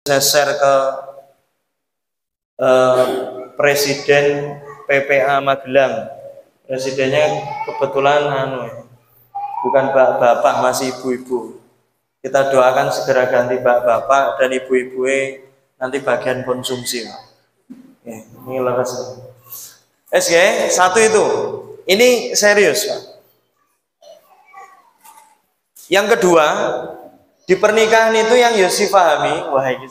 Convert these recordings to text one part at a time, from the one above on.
saya share ke Presiden PPA Magelang. Presidennya kebetulan bukan bapak-bapak, masih ibu-ibu. Kita doakan segera ganti bapak-bapak dan ibu-ibu nanti bagian konsumsi. Ini leres. SG, satu itu. Ini serius, Pak. Yang kedua, di pernikahan itu yang Yosi pahami, wah ini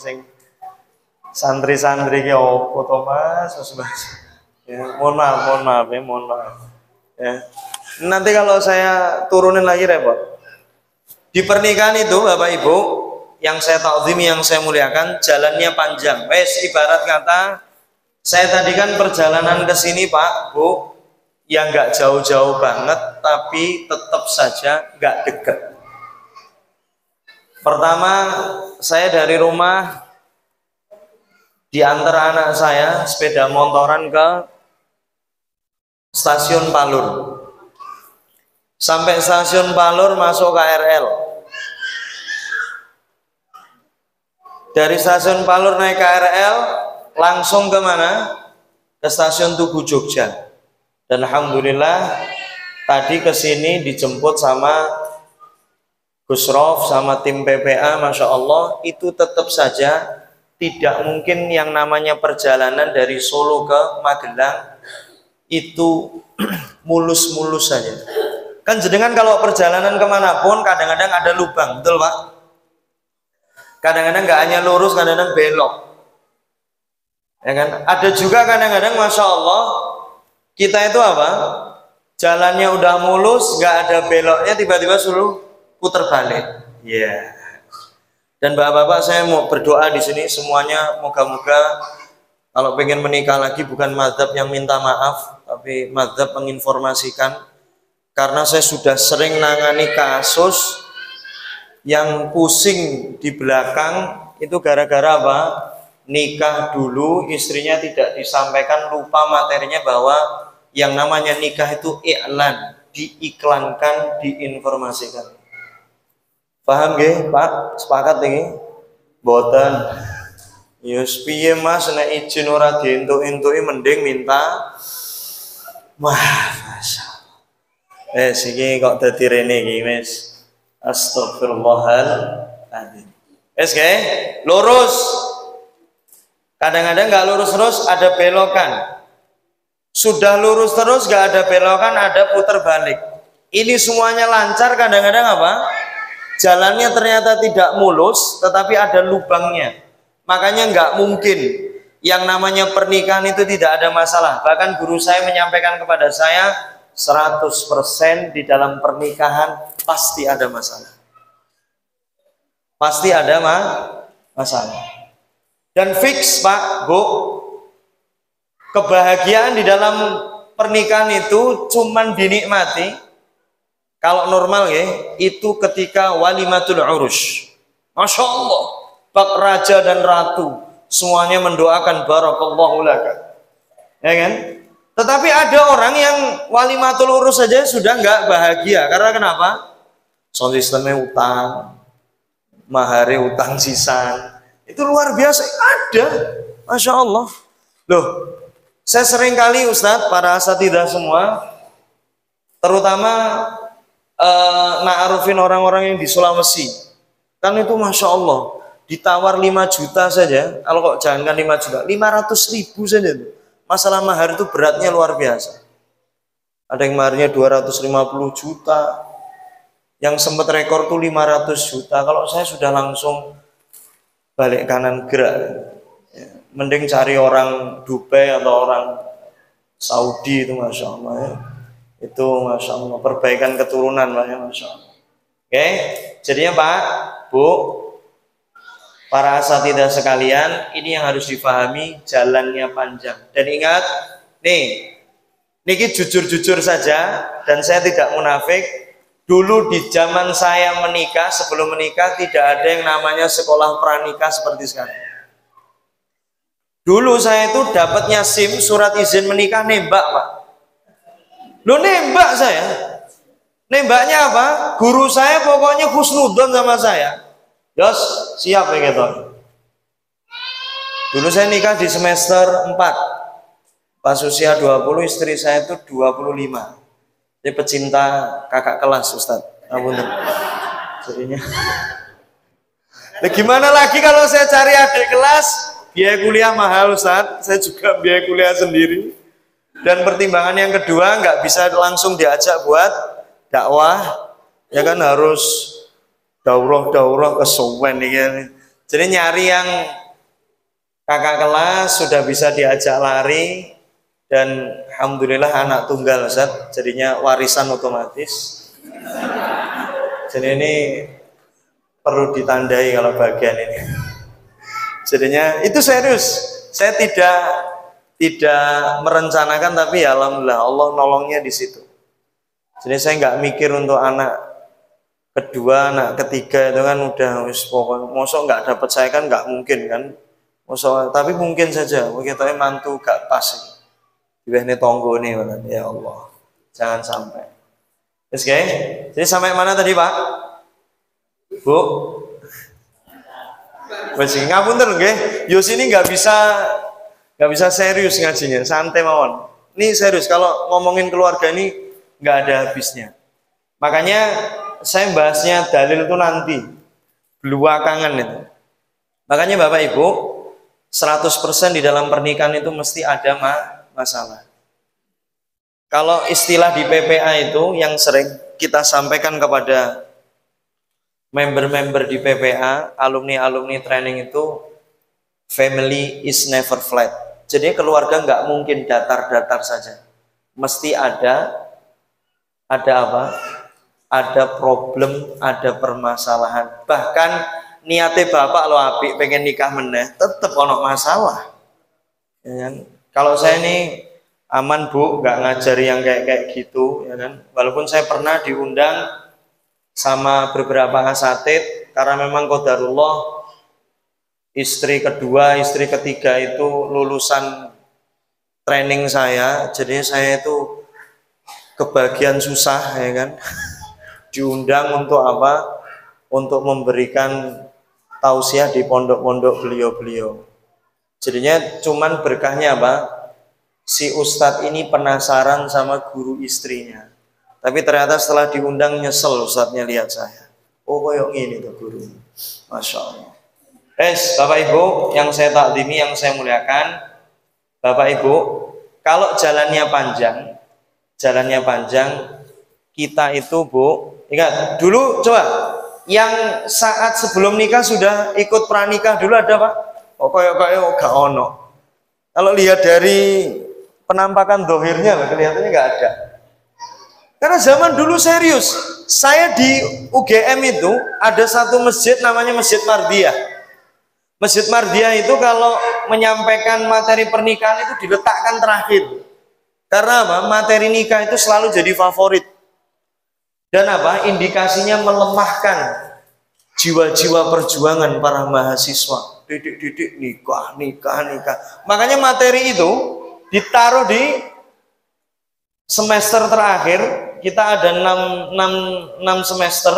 santri-santri ki opo to Mas, ya, mohon maaf ya. Nanti kalau saya turunin lagi repot. Di pernikahan itu Bapak Ibu, yang saya takzimi, yang saya muliakan, jalannya panjang. Wes ibarat kata saya tadi kan perjalanan ke sini Pak, Bu, yang nggak jauh-jauh banget, tapi tetap saja nggak deket. Pertama, saya dari rumah diantar anak saya sepeda motoran ke stasiun Palur. Sampai stasiun Palur masuk KRL. Dari stasiun Palur naik KRL langsung ke mana? Ke stasiun Tugu Jogja. Dan alhamdulillah tadi ke sini dijemput sama Gus Rof sama tim PPA, Masya Allah, itu tetap saja tidak mungkin yang namanya perjalanan dari Solo ke Magelang itu mulus-mulus saja. Kan jenengan kalau perjalanan kemanapun kadang-kadang ada lubang, betul Pak? Kadang-kadang nggak hanya lurus, kadang-kadang belok. Ya kan? Ada juga kadang-kadang Masya Allah kita itu apa? Jalannya udah mulus, nggak ada beloknya, tiba-tiba suruh putar balik. Ya. Yeah. Dan bapak-bapak saya mau berdoa di sini semuanya moga-moga kalau pengen menikah lagi bukan mazhab yang minta maaf, tapi mazhab menginformasikan. Karena saya sudah sering nangani kasus yang pusing di belakang itu gara-gara apa? Nikah dulu istrinya tidak disampaikan, lupa materinya bahwa yang namanya nikah itu iklan, diiklankan, diinformasikan. Paham nggih, Pak? Sepakat ini? Boten. Yus piye Mas nek izin ora dientuk-entuki mending minta. Wah, masyaallah. Iki kok dadi rene iki, Mas. Astagfirullahaladzim. Lurus. Kadang-kadang nggak lurus terus ada belokan. Sudah lurus terus nggak ada belokan, ada putar balik. Ini semuanya lancar, kadang-kadang apa? Jalannya ternyata tidak mulus, tetapi ada lubangnya. Makanya nggak mungkin yang namanya pernikahan itu tidak ada masalah. Bahkan guru saya menyampaikan kepada saya 100% di dalam pernikahan pasti ada masalah. Pasti ada masalah. Dan fix Pak, Bu, kebahagiaan di dalam pernikahan itu cuman dinikmati kalau normal ya, itu ketika walimatul urus. Masya Allah, bak raja dan ratu semuanya mendoakan barakallahu laka. Ya kan? Tetapi ada orang yang walimatul urus saja sudah nggak bahagia. Karena kenapa? Sound sistemnya utang, mahare utang sisan. Itu luar biasa. Ada. Masya Allah. Loh, saya sering kali Ustadz, para asatidah semua, terutama na'arufin orang-orang yang di Sulawesi, kan itu Masya Allah ditawar 5 juta saja. Kalau kok jangan 5 juta, 500.000 saja itu. Masalah mahar itu beratnya luar biasa. Ada yang maharnya 250 juta, yang sempat rekor tuh 500 juta. Kalau saya sudah langsung balik kanan gerak ya. Mending cari orang Dubai atau orang Saudi itu Masya Allah ya. Itu Masya Allah perbaikan keturunan lah ya Masya Allah. Oke, jadinya Pak, Bu, para asatidah sekalian, ini yang harus difahami, jalannya panjang. Dan ingat, niki jujur-jujur saja, dan saya tidak munafik. Dulu di zaman saya menikah, sebelum menikah tidak ada yang namanya sekolah pranikah seperti sekarang. Dulu saya itu dapatnya SIM, surat izin menikah, nembak Pak. Lo nembak saya. Nembaknya apa? Guru saya pokoknya husnudon sama saya. Yos, siap ya gitu. Dulu saya nikah di semester 4. Pas usia 20, istri saya itu 25. Dia pecinta kakak kelas, Ustaz. Ampun. Jadinya. Nah, gimana lagi kalau saya cari adik kelas, biaya kuliah mahal, Ustaz. Saya juga biaya kuliah sendiri. Dan pertimbangan yang kedua, nggak bisa langsung diajak buat dakwah, ya kan harus daurah ke Sowen nih. Jadi nyari yang kakak kelas sudah bisa diajak lari, dan alhamdulillah anak tunggal, Ustaz. Jadinya warisan otomatis. Jadi ini perlu ditandai kalau bagian ini. Jadinya itu serius. Saya tidak merencanakan, tapi ya alhamdulillah Allah nolongnya di situ. Jadi saya nggak mikir untuk anak kedua, anak ketiga itu kan udah pokoknya mosok nggak dapat saya kan nggak mungkin kan. Mosok, tapi mungkin saja kita mantu gak pas. Ini tonggo nih, ya Allah. Jangan sampai. Oke, jadi sampai mana tadi Pak? Bu? Masih ngapunten nggih. Yo sini nggak bisa serius ngajinya, santai mawon. Ini serius, kalau ngomongin keluarga ini nggak ada habisnya. Makanya saya bahasnya dalil itu nanti belakangan itu. Makanya Bapak Ibu 100% di dalam pernikahan itu mesti ada masalah. Kalau istilah di PPA itu yang sering kita sampaikan kepada member-member di PPA, alumni-alumni training itu, family is never flat. Jadi keluarga nggak mungkin datar-datar saja. Mesti ada apa? Ada problem, ada permasalahan. Bahkan niatnya bapak lo apik pengen nikah meneh, tetep ono masalah. Ya kan? Kalau saya ini aman Bu, nggak ngajari yang kayak gitu, ya kan? Walaupun saya pernah diundang sama beberapa asatid, karena memang qadarullah istri kedua, istri ketiga itu lulusan training saya, jadi saya itu kebagian susah, ya kan? Diundang untuk apa? Untuk memberikan tausiah di pondok-pondok beliau-beliau. Jadinya cuman berkahnya apa? Si ustadz ini penasaran sama guru istrinya. Tapi ternyata setelah diundang nyesel ustadznya lihat saya. Oh koyok ini tuh guru. Masya Allah. Bapak Ibu yang saya takdimi, yang saya muliakan. Bapak Ibu, kalau jalannya panjang, kita itu Bu, ingat dulu coba yang saat sebelum nikah sudah ikut pranikah dulu ada Pak? Oh koyok gak ono. Kalau lihat dari penampakan dohirnya kelihatannya nggak ada. Karena zaman dulu serius. Saya di UGM itu ada satu masjid namanya Masjid Mardiah. Masjid Mardiah itu kalau menyampaikan materi pernikahan itu diletakkan terakhir. Karena apa? Materi nikah itu selalu jadi favorit. Dan apa? Indikasinya melemahkan jiwa-jiwa perjuangan para mahasiswa. Didik nikah. Makanya materi itu ditaruh di semester terakhir. Kita ada 6 semester,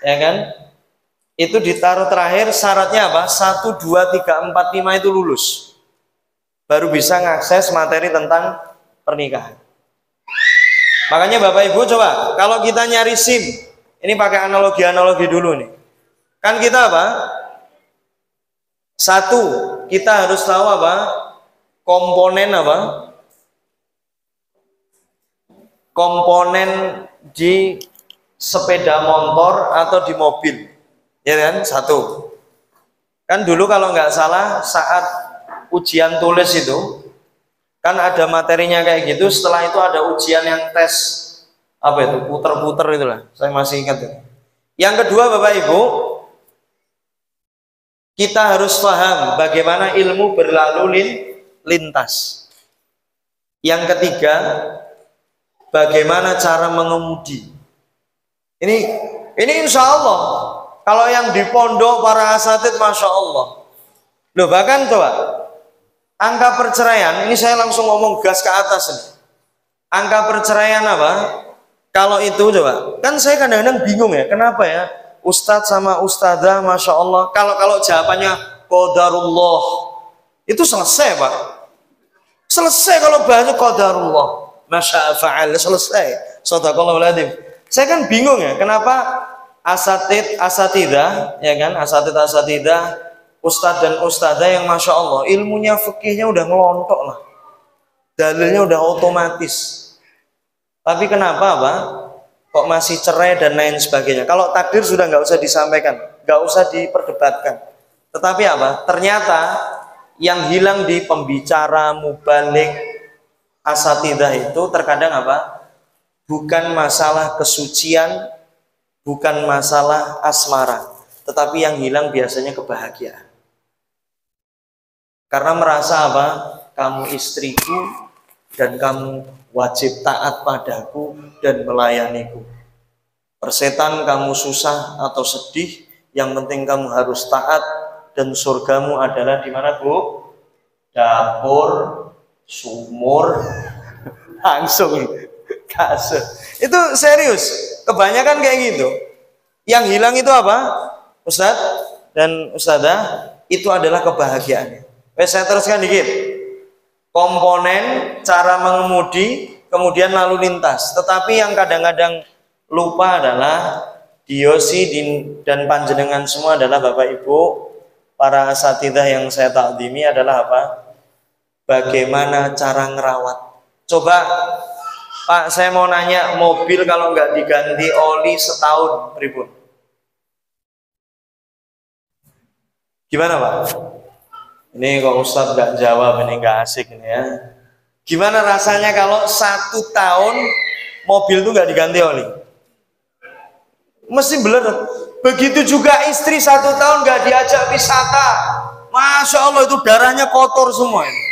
ya kan? Itu ditaruh terakhir, syaratnya apa? 1, 2, 3, 4, 5 itu lulus, baru bisa ngakses materi tentang pernikahan. Makanya Bapak Ibu coba, kalau kita nyari SIM, ini pakai analogi dulu nih. Kan kita apa? Satu, kita harus tahu apa? Komponen apa? Komponen di sepeda motor atau di mobil, ya kan? Satu. Kan dulu kalau nggak salah saat ujian tulis itu, kan ada materinya kayak gitu. Setelah itu ada ujian yang tes apa itu? Puter-puter itulah. Saya masih ingat itu. Yang kedua Bapak Ibu, kita harus paham bagaimana ilmu berlalu lintas. Yang ketiga, bagaimana cara mengemudi. Ini insya Allah. Kalau yang di pondok para asatid, masya Allah. Loh bahkan coba, angka perceraian, ini saya langsung ngomong gas ke atas nih. Angka perceraian apa? Kalau itu coba, kan saya kadang-kadang bingung ya, kenapa ya? Ustadz sama ustadzah, masya Allah. Kalau jawabannya qadarullah, Itu selesai, Pak. Selesai kalau bahasa qadarullah. Masya fa'al, selesai. Shadaqallahul adzim. Saya kan bingung ya, kenapa asatidah, ya kan, asatidah, ustadz dan ustadzah yang masya Allah ilmunya fikihnya udah ngelontok lah, dalilnya udah otomatis. Tapi kenapa, Pak? Kok masih cerai dan lain sebagainya? Kalau takdir sudah nggak usah disampaikan, nggak usah diperdebatkan. Tetapi apa? Ternyata yang hilang di pembicara mubalik asatidah itu terkadang apa? Bukan masalah kesucian, bukan masalah asmara, tetapi yang hilang biasanya kebahagiaan. Karena merasa apa? Kamu istriku dan kamu wajib taat padaku dan melayaniku. Persetan kamu susah atau sedih, yang penting kamu harus taat, dan surgamu adalah di mana, Bu? Dapur, sumur, langsung kasur. Itu serius. Kebanyakan kayak gitu. Yang hilang itu apa, Ustadz dan Ustadzah? Itu adalah kebahagiaannya. Saya teruskan dikit. Komponen cara mengemudi, kemudian lalu lintas. Tetapi yang kadang-kadang lupa adalah Diosi dan panjenengan semua adalah Bapak Ibu para asatidah yang saya takdimi adalah apa? Bagaimana cara ngerawat. Coba Pak, saya mau nanya, mobil kalau nggak diganti oli setahun pripun? Gimana, Pak? Ini kok Ustadz nggak jawab, ini nggak asik ini ya. Gimana rasanya kalau 1 tahun mobil itu nggak diganti oli? Mesti beler. Begitu juga istri 1 tahun nggak diajak wisata. Masya Allah itu darahnya kotor semua ini.